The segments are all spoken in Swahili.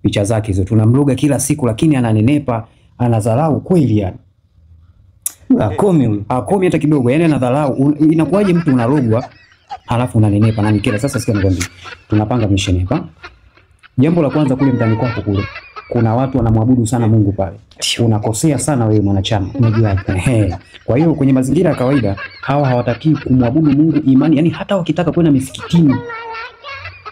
picha zake hizo. Tunamloga kila siku lakini ananenepa, anadharau kweli yani. Akomi hata kidogo, yani anadharau. Inakuwaje mtu unalogwa halafu unanenepa na nikela? Sasa sikia nikwambie. Tunapanga mission hapa. Jambo la kwanza, kule mtani kwako kule kuna watu wanamwabudu sana Mungu pale. Unakosea sana wewe mwanachama. Unajua. Kwa hiyo kwenye mazingira ya kawaida hawa hawataki kumwabudu Mungu imani, yani hata wakitaka kwenda misikitini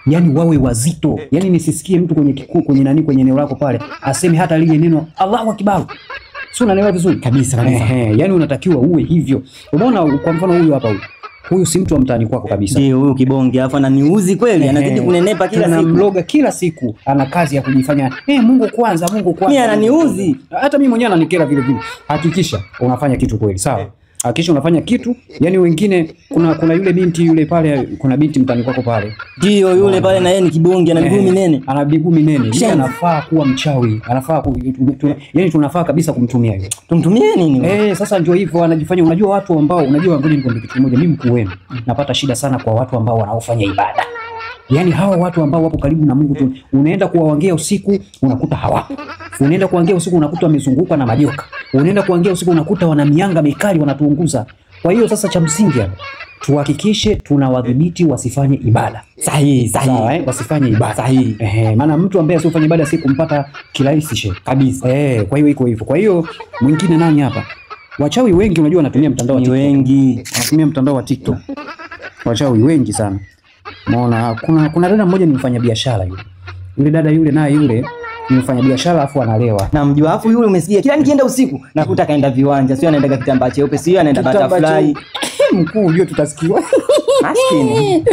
yani wawe wazito. Yani nisisikie mtu kwenye eneo lako pale aseme hata lile neno Allahu Akbar. Sio, unaelewa vizuri kabisa. Yani unatakiwa uwe hivyo. Unaona kwa mfano huyu hapa huyu si mtu wa mtaani kwako kabisa. Ndio huyu kibonge alafu ananiuzi kweli, anazidi kunenepa kila siku. Anamloga kila siku, ana kazi ya kujifanya Mungu kwanza, Mungu kwanza. Mimi ananiuzi. Hata mimi mwenyewe ananikera vile vile. Hakikisha unafanya kitu kweli, sawa? Hakikisha unafanya kitu. Yani wengine kuna yule binti yule pale, kuna binti mtaani kwako pale. Ndio yule pale na yeye ni kibonge, ana miguu minene. Ana miguu minene. Yeye anafaa kuwa mchawi. Anafaa yani tunafaa kabisa kumtumia yeye. Tumtumie nini? Sasa ndio hivyo anajifanya. Unajua watu ambao ngoja nikwambie kitu kimoja, mimi mkuu wenu napata shida sana kwa watu ambao wanaofanya ibada. Yani hawa watu ambao wapo karibu na Mungu tu, unaenda kuwaongea usiku unakuta hawapo. Unaenda kuongea usiku unakuta wamezungukwa na majoka. Unaenda kuongea usiku unakuta wana mianga mikali wanatuunguza. Kwa hiyo sasa cha msingi hapa tuhakikishe tunawadhibiti wasifanye ibada. Sahihi. Wasifanye ibada. Sahihi. Maana mtu ambaye asifanye ibada si kumpata kirahisi kabisa. Kwa hiyo iko hivyo. Kwa hiyo mwingine nani hapa? Wachawi wengi unajua wanatumia mtandao wa TikTok. Wengi wanatumia mtandao wa TikTok. Wachawi wengi sana. Unaona kuna dada mmoja ni mfanyabiashara yule. Yule dada yule naye yule ni mfanyabiashara afu analewa. Na mjua afu yule umesikia kila nikienda usiku nakuta kaenda viwanja, sio anaenda kitambaa cheupe, sio anaenda butterfly. Mkuu unajua tutasikiwa. Maskini.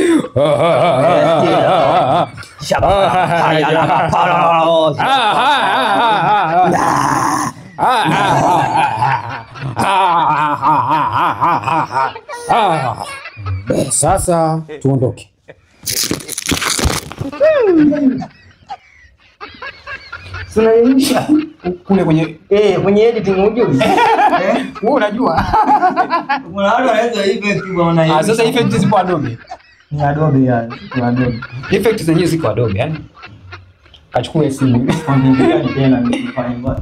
Sasa tuondoke. Tunaisha kule kwenye editing unajua. Wewe unajua. Kuna watu wanaweza effect bwana hivi. Sasa effect zipo Adobe. Ni Adobe yani. Kuna Adobe. Effect zenyewe ziko Adobe yani. Kachukua simu. Kwa nini tena nifanye bwana?